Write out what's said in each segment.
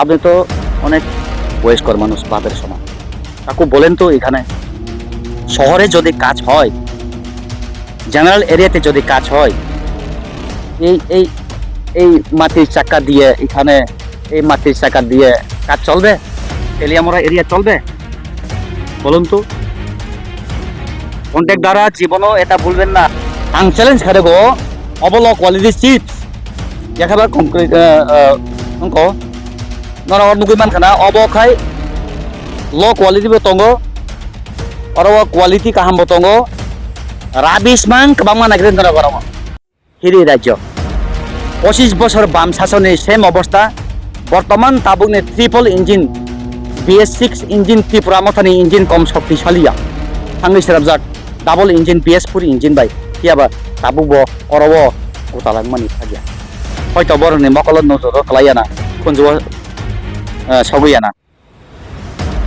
আপনি তো অনেক বয়স্কর মানুষ, বাপের সমান। কাকু বলেন তো, এখানে শহরে যদি কাজ হয়, জেনারেল এরিয়াতে যদি কাজ হয়, এই এই এই মাটির চাকা দিয়ে এখানে, এই মাটির চাকা দিয়ে কাজ চলবে? তেলিয়ামরা এরিয়া চলবে? বলুন তো। কন্ট্যাক্ট দ্বারা জীবনও এটা বলবেন না। আং চ্যালেঞ্জ খাদে গো অবল কোয়ালিটি চিট একেবারে concrete নংko nora nugui mankana obo khai low quality bo tongo oro quality kaham bo tongo rubbish man kabangma nagren nora goramo hiri rajyo 25 বছর বাম শাসনের সেম অবস্থা বর্তমান তাবুকনে triple engine BS6 engine Tripura মথানি engine কম শক্তিশালীয়া থাঙ্গি সেরাবজাক ডাবল ইঞ্জিন BS4 ইঞ্জিন বাই কিয়াবা তাবুক bo orobo gotalang mani thagia হয়তো বরনি মকলন নজর কলাইয়ানা খুনজো সাগুইয়ানা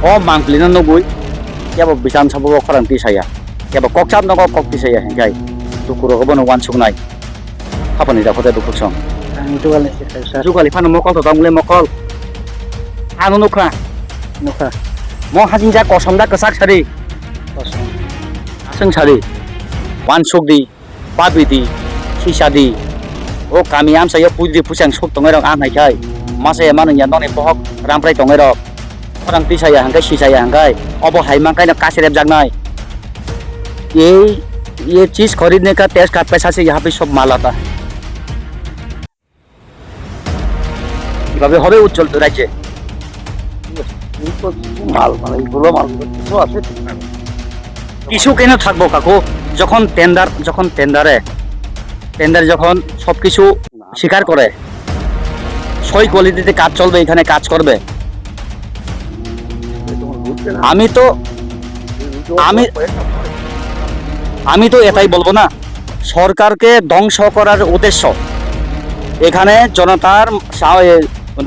ও মাংলিনা নগুই কেবো বিসান সাবো খরাংতি সায়া কেবো ককচাপ নগো ককতি সায়া হেঙ্গাই দুকুরো গবনো ওয়ান সুগনাই খাপানি দাখতে দুকুকসং जुगाली फानो मकल तो दंगले मकल आनो नुखा म हाजिंजा कसमदा कसाक सारि आसं सारि वानसुकदी पाबिदी सिसादी ओ कामी आमसाय पुइदि पुसां सुक दंगाय रक आनायखाय मासे मानो या ननि बहक रामप्राय दंगाय रक फरां तिसाया हांगाय सिसाया हांगाय अब हाइमांकाय कासेरेब जागनाय ये चीज खरीदने का टेस्ट का पैसा से यहाँ पे सब माल आता है কিভাবে হবে উজ্জ্বল রাজ্যে মাল মানে এগুলো মাল কিছু আছে কিছু কেন থাকবো কাকু যখন টেন্ডার যখন সবকিছু স্বীকার করে সই কোয়ালিটিতে কাজ চলবে এখানে কাজ করবে আমি তো এটাই বলবো না সরকারকে ধ্বংস করার উদ্দেশ্য এখানে জনতার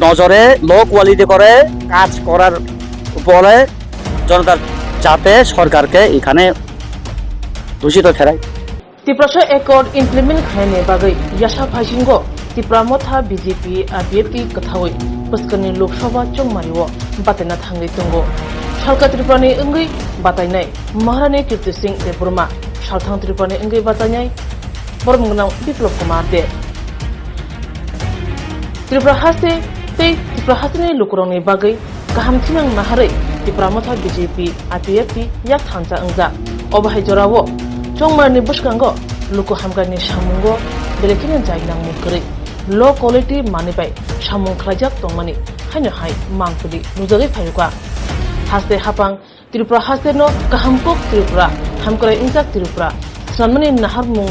নজরে লো কোয়ালিটি করে কাজ করার উপরে জনতার যাতে সরকারকে এখানে দূষিত ঠেরায় तिप्रस एकॉर्ड इम्प्लीमेंट खाने बागै यासा फाइसिंगो तिप्रा मथा बीजेपी आरपीएफ कथावै पस्कनि लोकसभा चंगमारिओ बातेना थांगै दंगो सरकार त्रिपुरानि अंगै बातायनाय महारानी कीर्ति सिंह देबबर्मा सालथां त्रिपुरानि अंगै बातायनाय बरमगनाव बिप्लब कुमार दे त्रिपुरा हासनि लुकुरंनि बागै गाहामथिनां नाहारै त्रिपुरा मथा बीजेपी आरपीएफ याक थांजा अंजा अबाहाय जरावो चंगमारनि बसकांगो लुकु हामगानि सामुंगो बेलेखिनो जायनां मुकरै लो क्वालिटी मानिबाय सामुं ख्लाइजाक तंमानि हायनो हाय मांगपुलि नुजागै फायुका हासते हापां त्रिपुरा हासनो गाहामकोक त्रिपुरा हामकराय इंजाक त्रिपुरा सानमानि नाहारमुं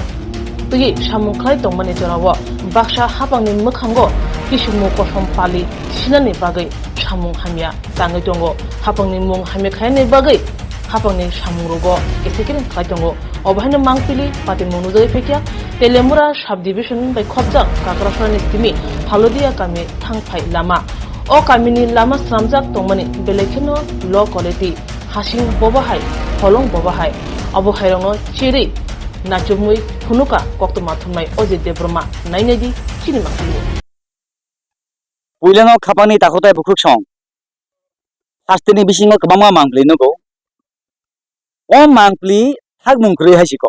तुयि सामुं ख्लाइ तंमानि जरावो बाक्सा हापांनि मोखांगो किसुमु कसम पालि सिनानि बागै सामुं हामिया ताङै दंगो हापांनि मुं हामिखायनि बागै हापांनि सामुं रोगो एसेकेन ख्लाइ दंगो अबहायनो मांगपिलि पाति मनुजाय फेकिया तेलेमुरा सब डिविजन बाय खबजाक काकरासरानि सिमी हालदिया कामि थांफाय लामा ओ कामिनि लामा स्रामजाक तंमानि बेलेखिनो लो क्वालिटी हासिं बबाहाय हलं बबाहाय अबहायरंनो चिरि नाचुमुय फुनुका कक्तमा थुमनाय अजित देबबर्मा नायनायदि सिनेमा फिल्म पुइलानो खापानि ताखोताय बुखुक सं हास्तिनि बिसिङाव गोबां मांगलि नगौ ओ मांगलि थाग मुंख्रि हासिको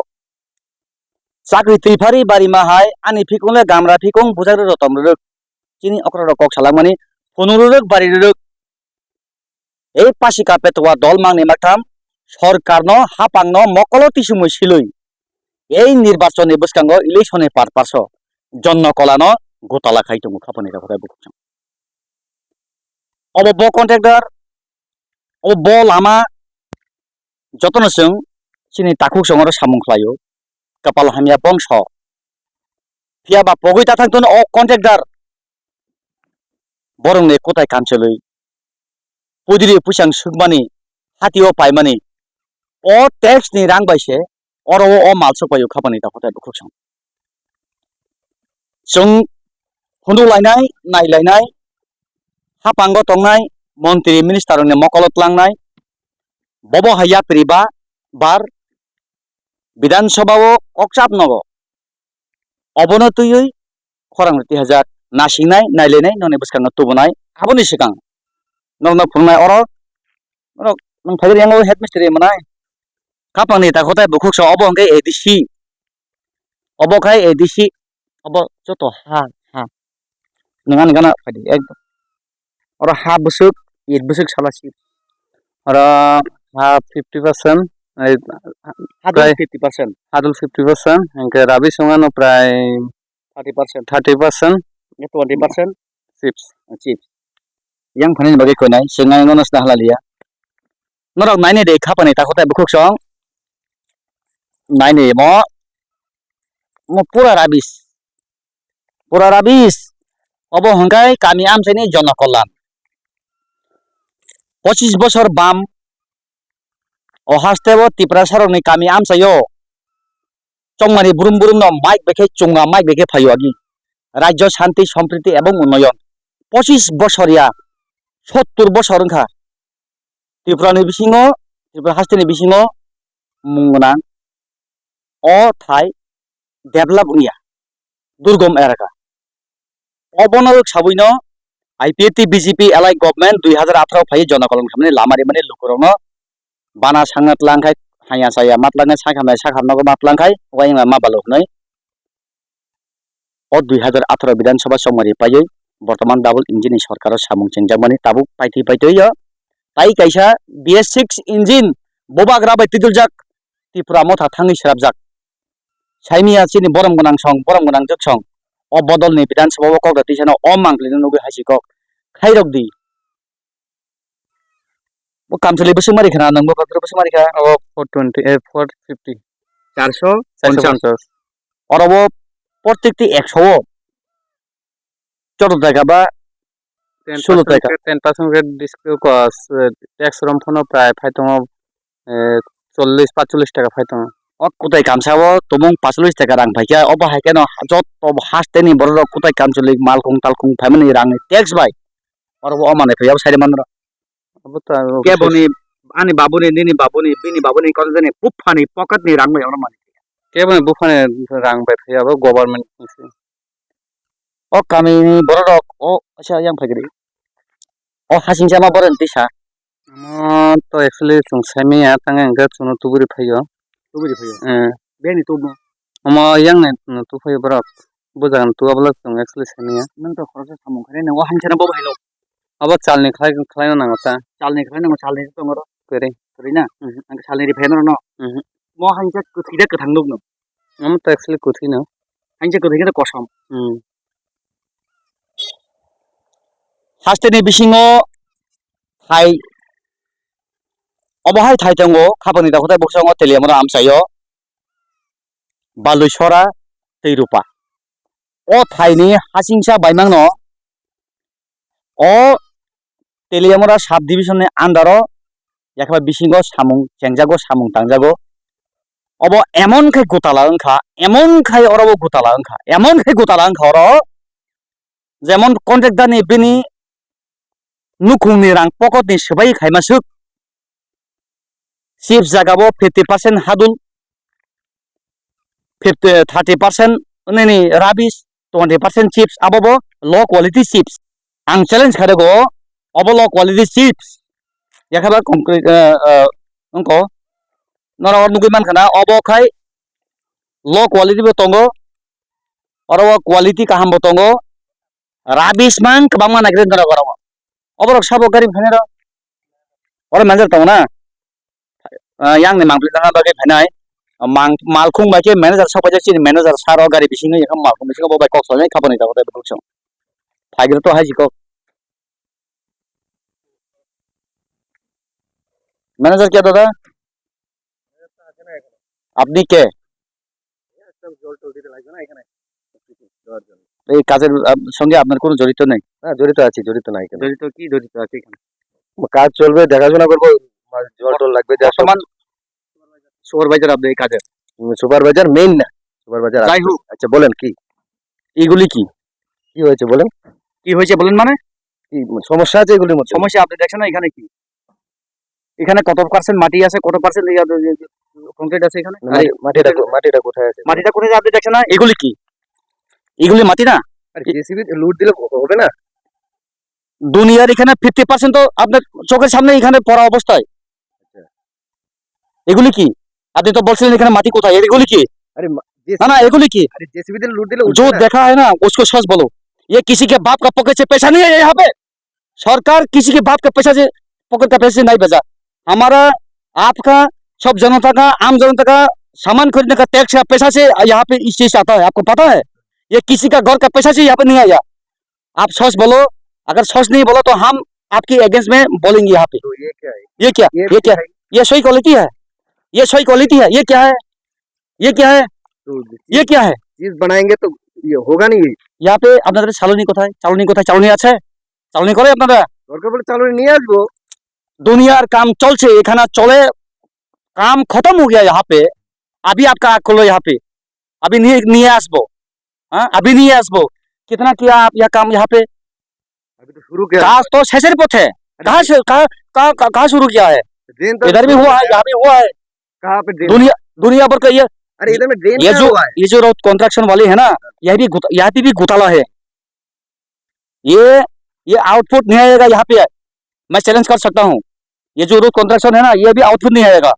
साख्रि त्रिफारि बारि माहाय आनि फिकुंले गामरा फिकुं बुजारो रतम रक चिनि अक्र रक सालामानि फनुरक बारि रक ए पासिका पेतवा दल मांगनि माथाम सरकारनो हापांनो मकलो तिसुमु सिलुइ এই নির্বাচনী বসকাঙ্গ ইলেকশনে পারপাস জন্য কলানো গোতালা খাইতমু খাপনি কথা বুঝছো অব ব কন্ট্রাক্টর ও ব লামা যতনসং চিনি তাকুক সঙ্গর সামুং খালাयो কপাল হামিয়া বংশ ফিয়াবা পগইতা থাকতন ও কন্ট্রাক্টর বরংনে কোথায় কামচলই পুদিরি পুসাং সুগমানি হাতিও পাইমানি ও ট্যাক্স नि रां बायसे अरो ओ मालसो पायो खापानि दाखोताय बुखुसं जों हुनु लायनाय नायलायनाय हापांगो तंनाय मन्त्रि मिनिस्टारनि मकलत लांनाय बबो हाया परिबा बार विधानसभाओ ककचाप नगो अबनतुयै खरांति हाजार नासिंनाय नायलायनाय ननि बसकांग तुबनाय aboni sikang nok nok phunmai orok orok nang phagir yang head mystery manai kapang ni ta khotai bukhuk so obo hangkai ADC obo khai ADC obo joto ha ha nongan gana phadi ekdom oro ha busuk 8 busuk salasi oro ha 50% hadul 50% hadul 50% hangke rabi songano prai 30% 20% chips yang phani bagi ko nai sengai ngonos na halalia norok nai ne de khapani ta khotai bukhuk song nai ne mo pura rabis obo hangkai kami amseni jonakolan 25 বছর বাম অহাস্তেব ত্রিপুরা সারকনি কামি আমসাयो চংমানি বুরুম বুরুম ন mic বেখে চুঙ্গা mic বেখে ফাইও আগি রাজ্য শান্তি সম্প্রীতি এবং উন্নয়ন 25 বছরিয়া 70 বছর ওংখা ত্রিপুরানি বিসিङो ত্রিপুরা হাস্তেनि बिसिङो मुंगना अ थाई डेभलप उनिया दुर्गम एलाका अबनरक साबुइनो आईपीएटी बीजेपी एलाइ गभर्नमेंट 2018 फाइ जनकलन खामने लामारि माने लुकुरनो बाना सांगत लांखाय हाया साया मातलांगाय साखामनागो मातलांखाय वाइंगा माबालुकनै अ 2018 विधानसभा समरि पायै बर्तमान डाबल इंजिन सरकार सामुं चेंजामानि ताबु पाइथि पाइथैयो ताइ काइसा BS6 इंजिन बोबाग्रा बाय तिदुलजाक त्रिपुरा मथा थाङै स्राबजाक साइमिया चिनि बरम गोनां जक सं अ बदलनि विधानसभा कग्रा तिसानाव अ मांग्लिनो नुगै हासिकक खाइरकदि वो कामचलि बसुमारि खाना नंगो बाथ्रा बसुमारि खा अब 450 450 और वो प्रत्येकटी 100 14 টাকা বা 16 টাকা 10% রেট ডিসকাউন্ট কস ট্যাক্স রমফনো প্রায় ফাইতম 40-45 টাকা ফাইতম অ কোতাই কামসাবো তুমুং 45 টাকা রাং ফাইকা অবা হাইকেন যত হাসতেনি বড় কোতাই কামচলি মালকুং তালকুং ফাইমানি রাংनि ট্যাক্स बाय और वो अमाने फैयाव साइड मानर अब तो के बनि आनि बाबुनि निनि बाबुनि बिनि बाबुनि कलजनि पुफानि पकेटनि रां बाय और माने के बने बुफाने रां बाय फैयाबो गभर्नमेंट अ कामिनि बरक अ अच्छा yang फाइगरि अ हासिंसा मा बरन तिसा हम तो एक्चुअली संसामिया तांगे अंगा सुनो तुबुरि फैयो बेनि तो हम yang ने तु फैयो बरक बुजागन तु अबला सं एक्चुअली सामिया नों तो खरसा सामु खरे नों हांसाना बो हाइलो अब चालनि खालायनो नांगता चालनि खरे नों चालनि तो मरो पेरे ना आं चालनि रिफाइनर न मो हांसा कुथिदा कथां नुग न हम तो एक्चुअली कुथिनो हांसा कुथिदा कसम हास्तेनि बिसिङो थाइ अबहाय थाइ दंगो खाबानि दाखोथाय बक्सङो तेलियामरा आमसायो बालुसरा तैरुपा अ थाइनि हासिंसा बायमांनो अ तेलियामरा साब डिविजननि आन्डारो याखबा बिसिङो सामुं चेंजागो सामुं तांजागो अब एमन खाय गोताला ओंखा एमन खाय अरबो गोताला ओंखा एमन खाय गोताला ओंखा अर जेमन कन्ट्रेक्टरनि बिनि नुखुंनि रां पकेटनि सोबाय खायमासुक चिप्स जागाबो 50% हादुल 30% उननि राबिस 20% चिप्स आबो लो क्वालिटी चिप्स आं चैलेंज खादगो अब लो क्वालिटी चिप्स याखाबा कंक्रीट अंको नरा नुगै मानखाना अब खाय लो क्वालिटी बो तंगो और वो क्वालिटी काहामबो तंगो राबिस मान कबांग नागिरन दरा गराव अब रक साबो गारि फानेर और मानजर तंगना yang ni mangpli dana bagai phanai malkhung ba ke manager sakpa jachini manager saro gari bisingo yakam malkhung bisingo bobai kok solai khabani da bobai buksong phagir to haji kok manager kya dada আপনি কে এই কাজের সঙ্গে আপনার কোনো জড়িত নেই না জড়িত আছি জড়িত নাই কেন জড়িত কি জড়িত আছে এখানে কাজ চলবে দেখাশোনা করব জল টল লাগবে যা বর্তমান সুপারভাইজার আপনি এই কাজের সুপারভাইজার মেইন না সুপারভাইজার যাই হোক আচ্ছা বলেন কি এগুলি কি কি হয়েছে বলেন কি হয়েছে বলেন মানে কি সমস্যা আছে এগুলির মধ্যে সমস্যা আপনি দেখছেন না এখানে কি এখানে কত পার্সেন্ট মাটি আছে কত পার্সেন্ট কংক্রিট আছে এখানে মাটিটা কোথায় আছে মাটিটা কোথায় আপনি দেখছেন না এগুলি কি এগুলি মাটি না আর জেসিবি লুট দিলে হবে না দুনিয়ার এখানে 50% তো আপনার চোখের সামনে এখানে পড়া অবস্থায়। এগুলি কি? আপনি তো বলছিলেন এখানে মাটি কোথায়, এগুলি কি? अरे ना ना एगुली की जेसीबी दिल लूट दिले जो देखा है ना उसको सच बोलो। ये किसी के बाप का पॉकेट से पैसा नहीं है यहाँ पे। सरकार किसी के बाप के पैसा से पॉकेट का पैसे नहीं भेजा। हमारा आपका सब जनता का आम जनता का सामान खरीदने का टैक्स का पैसा से यहाँ पे इस चीज आता है, आपको पता है? ये किसी का घर का पैसा से यहाँ पे नहीं आया। आप सच बोलो, अगर सच नहीं बोलो तो हम आपकी अगेंस्ट में बोलेंगे यहाँ पे। तो ये क्या है? ये क्या ये क्या ये सही क्वालिटी है? ये सही क्वालिटी है? ये क्या है? ये क्या है? तो ये क्या है? चीज बनाएंगे तो ये होगा नहीं। यहाँ पे আপনাদের চালনি কোথায়? চালনি কোথায়? চালনি আছে? চালনি করে আপনারা? দরকার পড়লে চালু নিয়ে আসবো। दुनियार काम चलছে এখানে चले, काम खत्म हो गया यहाँ पे। अभी आपका आँख खोलो यहाँ पे, अभी नहीं आसबो। हाँ अभी नहीं आसबो। कितना किया आप यह काम यहाँ पे? अभी तो शुरू किया। काज तो शेषर पथ है। कहाँ से कहाँ शुरू किया है? ड्रेन तो इधर भी हुआ है, यहाँ भी हुआ है। कहाँ पे ड्रेन? दुनिया दुनिया भर का अरे इधर में ड्रेन ये क्या जो हुआ है? ये जो रोड कंस्ट्रक्शन वाली है ना, यहाँ पे भी घोटाला है। ये आउटपुट नहीं आएगा यहाँ पे, मैं चैलेंज कर सकता हूँ। ये जो रोड कंस्ट्रक्शन है ना, ये भी आउटपुट नहीं आएगा।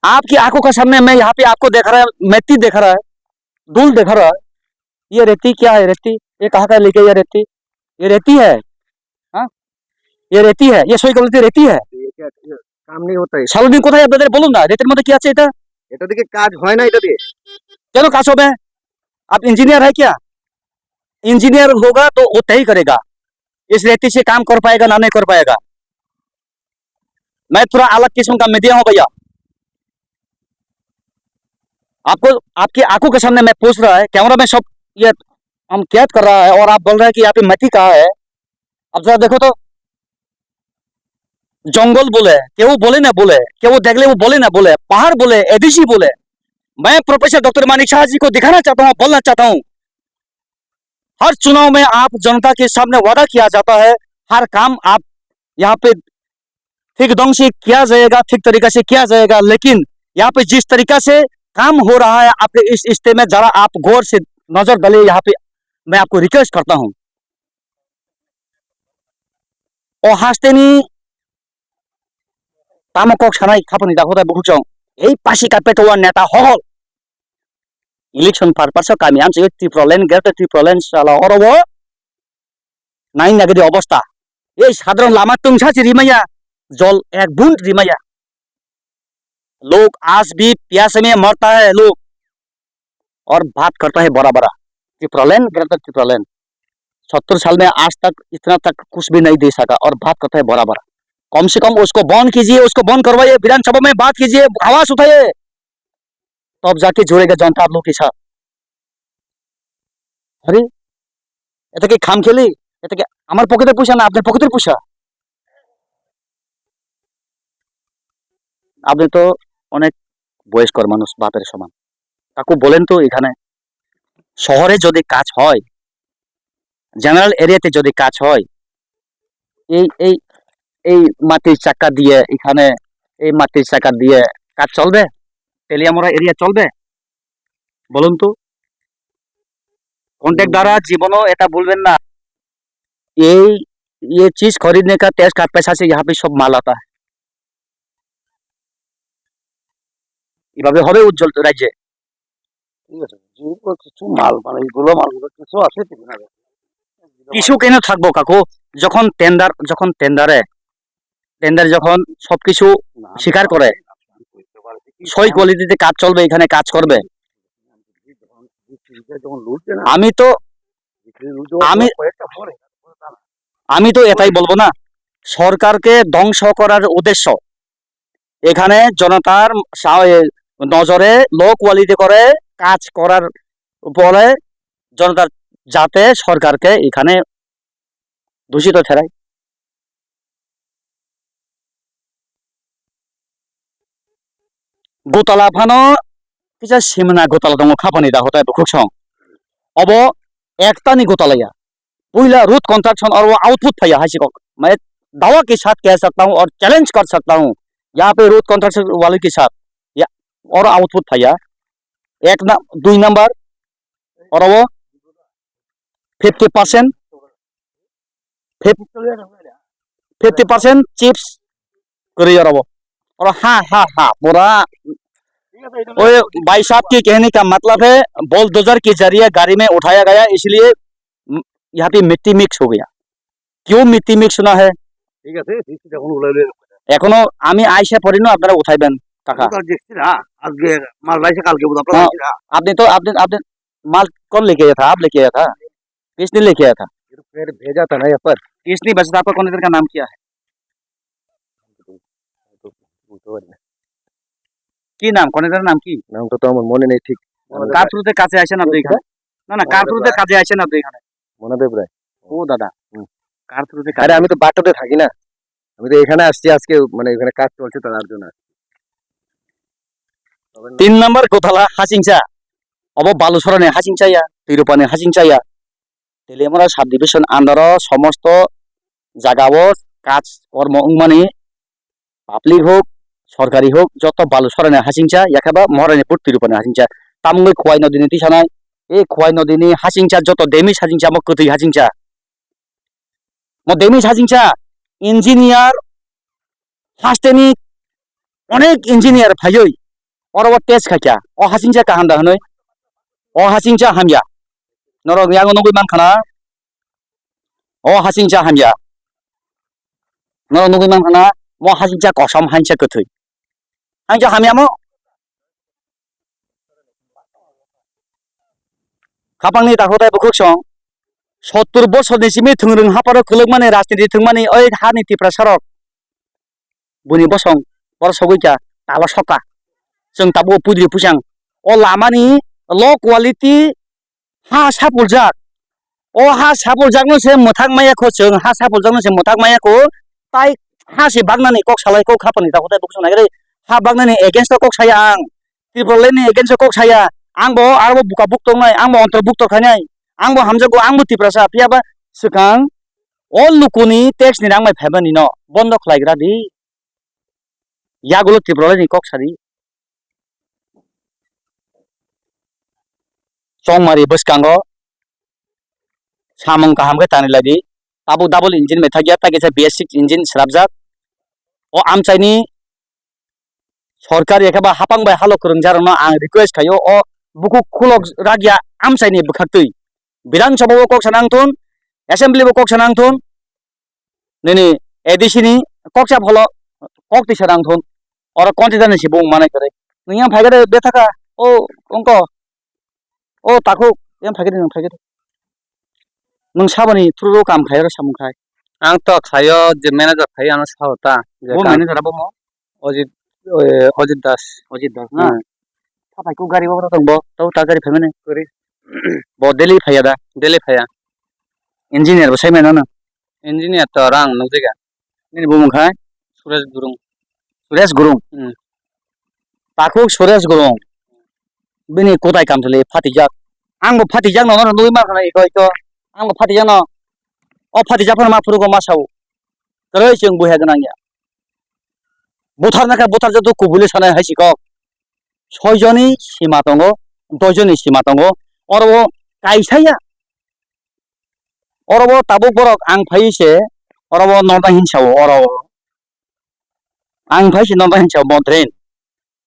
आपकी आंखों के सामने मैं यहाँ पे आपको देख रहा है, मिट्टी देख रहा है, धूल देख रहा है। ये रेती क्या है? रेती ये कहाँ का लेके? ये रेती, ये रेती है। हाँ ये रेती है, ये सही क्वालिटी रेती है। ये क्या काम नहीं होता है? সালুনি কোথায় আপনাদের বলুন না, রেতের মধ্যে কি আছে এটা? এটা দিকে কাজ হয় না এটা দিয়ে। কেন কাজ হবে? आप इंजीनियर है क्या? इंजीनियर होगा तो वो तय करेगा इस रेती से काम कर पाएगा ना नहीं कर पाएगा। मैं थोड़ा अलग किस्म का मीडिया हूँ भैया। आपको आपकी आंखों के सामने मैं पूछ रहा है, कैमरा में सब ये हम कैद कर रहा है और आप बोल रहे हैं कि यहाँ पे मती कहाँ है? अब जरा देखो तो, जंगल बोले केव बोले ना बोले, केव देखले वो बोले ना बोले, पहाड़ बोले, एडीसी बोले। मैं प्रोफेसर डॉक्टर मानिक शाह जी को दिखाना चाहता हूँ, बोलना चाहता हूँ, हर चुनाव में आप जनता के सामने वादा किया जाता है, हर काम आप यहाँ पे ठीक ढंग से किया जाएगा, ठीक तरीका से किया जाएगा। लेकिन यहाँ पे जिस तरीका से काम हो रहा है आपके इस रिश्ते में, जरा आप गौर से नजर डालिए यहाँ पे, मैं आपको रिक्वेस्ट करता हूँ। और हास्तेनी तामকক सानाय खापानि दाखोदा बुहुचाव এই পাশি কাপেটোয়া নেতা হল ইলেকশন পারপাসে কামি আমছে ত্রিপ্রলেন গেট ত্রিপ্রলেন সালা অরব নাই নাগরি অবস্থা। এই সাধারণ লামা তুংসাছি রিমাইয়া জল এক बुंद रिमाया। लोग आज भी प्यासे में मरता है लोग, और बात करता है बड़ा बड़ा त्रिप्रलेन ग्रेटर त्रिप्रलेन। 70 साल में आज तक इतना तक कुछ भी नहीं दे सका और बात करता है बड़ा बड़ा। कम से कम उसको बंद कीजिए, उसको बंद करवाइए, विधानसभा में बात कीजिए, आवाज उठाइए, तब जाके जुड़ेगा जनता आप लोग के साथ। अरे এটা কি খাম খেলি? এটা কি আমার পকেটের পয়সা না আপনার পকেটের পয়সা? আপনি তো অনেক বয়স্কর মানুষ, বাপের সমান। কাকু বলেন তো, এখানে শহরে যদি কাজ হয়, জেনারেল এরিয়াতে যদি কাজ হয়, এই এই এই মাটির চাকা দিয়ে এখানে এই মাটির চাকা দিয়ে কাজ চলবে? তেলিয়ামরা এরিয়া চলবে? বলুন তো। कॉन्ट्रैक्ट द्वारा जीवनों ऐसा बोलবেন না। ये चीज खरीदने का टैक्स का पैसा से यहाँ पे सब माल आता है। এভাবে হবে উজ্জ্বল রাজ্যে? কিছু মাল মানে এইগুলো মালগুলো কিছু আছে কিছু কেন থাকবো কাকু? যখন টেন্ডার যখন সবকিছু স্বীকার করে, সই কোয়ালিটিতে কাজ চলবে, এখানে কাজ করবে। আমি তো আমি তো এটাই বলবো না, সরকারকে ধ্বংস করার উদ্দেশ্য এখানে জনতার নজরে লো কোয়ালিটি করে কাজ করার উপরে জনতার, যাতে সরকারকে এখানে দূষিত ঠেরায়। গোতালা ফানো किसा सिमना गोताला दङ खापानि दा होता है बुखुसं अब एकतानी गोतालया पहिला रूट कंस्ट्रक्शन और वो आउटपुट फैया है सिको। मैं दावा के साथ कह सकता हूँ और चैलेंज कर सकता हूँ, यहाँ पे रूट कंस्ट्रक्शन वाले के साथ या और आउटपुट फैया 2 नंबर और वो 50% 50% चिप्स करी और हाँ हाँ हाँ पूरा ओए भाई साहब की कहने का मतलब है बुलडोजर के जरिए गाड़ी में उठाया गया इसलिए यहाँ पे मिट्टी मिक्स हो गया क्यों मिट्टी मिक्स होना है ঠিক আছে দেখছি যখন উলাইলে এখনো আমি আইসা পড়ি না আপনারা উঠাইবেন টাকা কাল দেখছি না আজকে মাল লাইছে কালকে বুঝা हाँ, আপনারা না आपने तो आपने माल कौन लेके आया था आप लेके आया था किसने लेके आया था फिर भेजा था ना यहाँ पर किसने बचता आपका कौन का नाम क्या है কি নাম কনেদার নাম কি নামটা তো আমার মনে নেই ঠিক কার থ্রুতে কাছে আসেন আপনি এখানে না না কার থ্রুতে কাজে আসেন আপনি এখানে মনোদেব রায় ও দাদা কার থ্রুতে আরে আমি তো বাটোতে থাকি না আমি তো এখানে আসছি আজকে মানে এখানে কাজ চলছে তার জন্য 3 নম্বর কোথালা হাসিংসা of বালুসরণে হাসিংসাইয়া তিরুপানে হাসিংসাইয়া Teliamura sub division under সমস্ত জায়গাও কাজ কর্ম মানে পাবলিক হোক সরকারি হোক যত বালুসরণে হাসিংসা একেবা মহারানীপুর তিরুপানে হাসিংসা তামঙ্গই খোয়াই নদীনি তিসানাই এই খোয়াই নদীনি হাসিংসা যত ডেমিস হাসিংসা মো কতই হাসিংসা মো ডেমিস হাসিংসা ইঞ্জিনিয়ার হাসতেনি অনেক ইঞ্জিনিয়ার ফাইজই অরব তেজ খাইয়া অ হাসিংসা কাহান্দা হনই অ হাসিংসা হামিয়া নরং ইয়াং নগৈ মানখানা অ হাসিংসা হামিয়া নরং নগৈ মানখানা মো হাসিংসা কসম হাইংসা কতই হাইংসা হামিয়া মো খাপাংনি তাখোতাই বখুকসং 70 বছरनि सिमि थोंरों हापारो खोलोगमानि राजनीति थोंमानि ओइ हानितिफ्रा सरक बुनि बसं बर सगैका ताबा सका जों ताबो पुद्रि पुसां अ लामानि ल क्वालिटी हा सापुलजाक अ हा सापुलजाकनो से मोथाक मायाखौ जों हा सापुलजाकनो से मोथाक मायाखौ ताइ हा से बागनानि कक सालायखौ खापानि ताखोताय बखुसं नागिरै हा बागनानि एगेन्स्ट कक साया आं त्रिपुरानि एगेन्स्ट कक साया आंबो आरो बुका बुक्तंनाय आंबो अंतर्भुक्त खानाय आंबो हामजागो आंबो तिफ्रासा पियाबा सिगां अल लुकुनि टेक्स नि आंमाय फायबानि न बन्द खालायग्रा दि यागुलो त्रिपुरानि ककसारि चंमारि बसकांगो सामं काहामगे तानिलादि ताबो डाबल इंजिन मेथागिया तागेसा बेसिक इंजिन स्राबजाक अ आमचाइनि सरकार एखाबा हापांबाय हालो करंजारनो आं रिक्वेस्ट खायो अ बुकु खुलक रागिया आमचाइनि बखातै विधानसभाबो कक सानांथुन एसेम्बलिबो कक सानांथुन नैनि एडिसिनि ककसा फलो कक तिसानांथुन और कन्सिदारनि सिबुं मानाय करे नोंया फायगरे बे थाका ओ अंक ओ ताखौ एम फायगरे नों फायगरे नों साबानि थ्रुरो काम खायो सामुं खाय आं तो खायो जे मैनेजर खायो आं सावता वो मैनेजराबो म अजित अजित दास दास ना थापायखौ गारि बाबरा दंबो ताव ता गारि फायमाने करी बो दिल्ली फाया दा दिल्ली फाया इंजिनियर बो सायमाना ना इंजिनियर तो रां नोजैगा नैनि बुमुं खाय सुरेश गुरुं सुरेश गुरुं ताखौ सुरेश गुरुं बिनि कोदाय कामथले फातिजाक आंबो फातिजाक न नय माखाना इको आंबो फातिजाक न अ फातिजाकफोर मा फुरुगो मासाव तरै जों बया गोनांया बुथारनाखा बुथारजो दुखु बुलि सानाय हायसिक 6 जनि सीमा दङ 10 जनि सीमा दङ अरबो कायसाया अरबो ताबुक बरक आं फायसे अरबो नंदा हिंसाव अरबो आं फायसे नंदा हिंसाव मद्रेन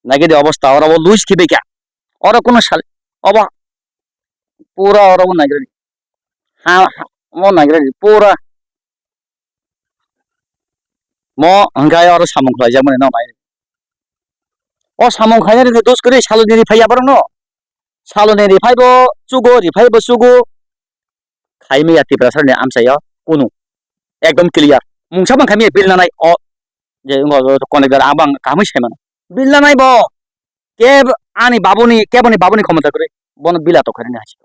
नागिदे अवस्था अरबो लुइस किबेका और कोनो साल अब पूरा अरबो नागिरे हा मो नागिरे पूरा मो हंगाय और सामुं खायजा माने न माय अ सामुं खायने रे दोस करे सालनि रि फाया बरं न सालनि रि फायबो चुगो रि फायबो चुगो खायमे याति ब्रासरनि आमसाया कोनु एकदम क्लियर मुंसाबां खायमे बिलनानाय अ जे कनेक्टर आबां कामै सायमान बिलनानाय ब केब आनि बाबुनि क्षमता करे बन बिला तो खरिने हासि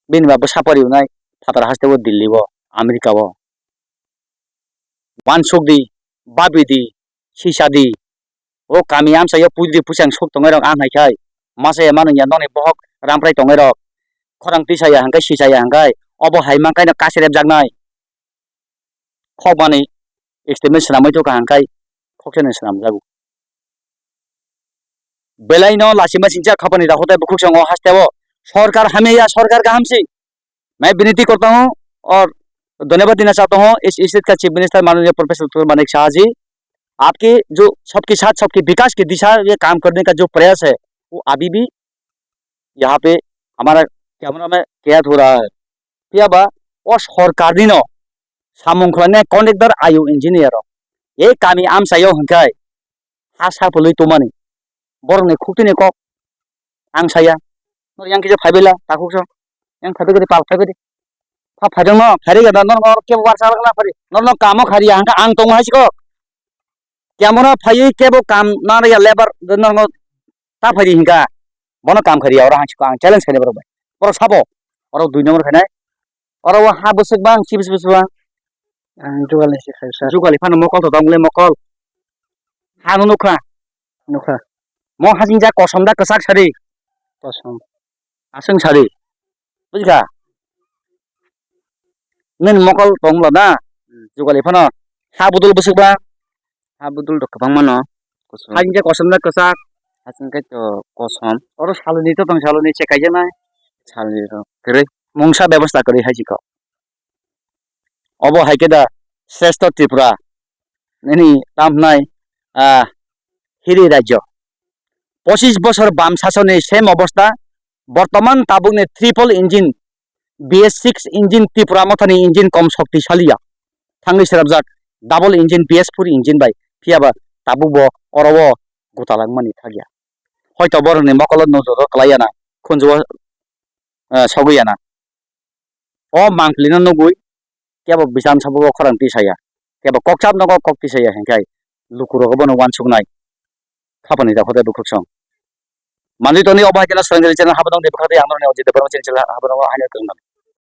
बिनि बाबु सापारि उनाय फातार हासतेबो दिल्ली बो आमेरिका बो वानसुकदी बाबिदी सिसादी ओ कामी आमसाया पुद्रि पुसां सक दंगाय रक आंहायखाय मासे मानया ननि बहक रामप्राय दंगाय रक खरां तिसाया हांगाय सिसाया हांगाय अबो हायमांखायनो कासेरेब जागनाय खबानि एक्सटेमेन्ट सानामै तो हांखाय खकसेन सानाम जागु बेलायनो लासिमा सिंचा खपनी दाखोताय बुखुक संग हासतेबो सरकार हमें या सरकार का हमसी मैं विनती करता हूं और धन्यवाद देना चाहता हूँ इस स्टेट का चीफ मिनिस्टर माननीय प्रोफेसर डॉक्टर मानिक शाह जी। आपके जो सबके साथ सबके विकास की दिशा ये काम करने का जो प्रयास है वो अभी भी यहाँ पे हमारा कैमरा में कैद हो रहा है। पियाबा और सरकार दिनो सामुंखलाने कॉन्ट्रैक्टर आयु इंजीनियर ये कामी आम सायो हंकाय हासा पुलुई तुमानी बरने खुक्तिने को आं साया नर yang kije फाइबेला ताकुसो yang फाइबे पाल फाइबे फा फाइदों न फारि गदा नर के वारसा लगला फारि नर कामो खारिया हांका आं तंग हासिको कैमरा फाइ केबो काम ना या लेबर नर ता फारि हिंका बनो काम खारिया और हासिको आं चैलेंज खाने बरोबाय पर साबो और 2 नंबर खानाय और वो हा बसक बां सिबिस बसबा जुगालनि सिखाय सर जुगालि फानो मकल तो दंगले मकल हानु नुखा नुखा म हाजिंजा कसमदा कसाक सारि कसम आसं सारि बुझिखा नों मकल दंला ना जुगालि फानो हा बुदुल बसकबा ha budul dok bang mano kosam हाजिंजा कसमदा कसाक hasin kai to kosam और सालनि तो दं सालनि चेकाइजे ना salni ro kere मंगसा व्यवस्था करि हाजिको अब हाइकेदा श्रेष्ठ त्रिपुरा नैनी तामनाय हिरी राज्य 25 बছর বাম শাসনে সেম অবস্থা বর্তমান তাবুকনে triple engine BS6 engine Tripura মথানি ইঞ্জিন কম শক্তিশালীয়া থাঙ্গি সেরাবজাক ডাবল ইঞ্জিন BS4 ইঞ্জিন বাই ফিয়াবা তাবুব অরব গোতালাংমানি থাগিয়া হয়তো বরনে মকল নজর কলাইয়ানা খুনজো সগইয়ানা ও মাংলিনা নগুই কেবো বিসাম সাবো খরাंति साया केबो ककचाब नगो कक्ति साया हेंखाय लुकुरगो बनो वानसुगनाय खापनि दाखोदा दुखसं मानि तनि अबायजना सोंगेल चेना हाबदं देबखादे आंनो ने अजित बरम चेन चला हाबदं हायना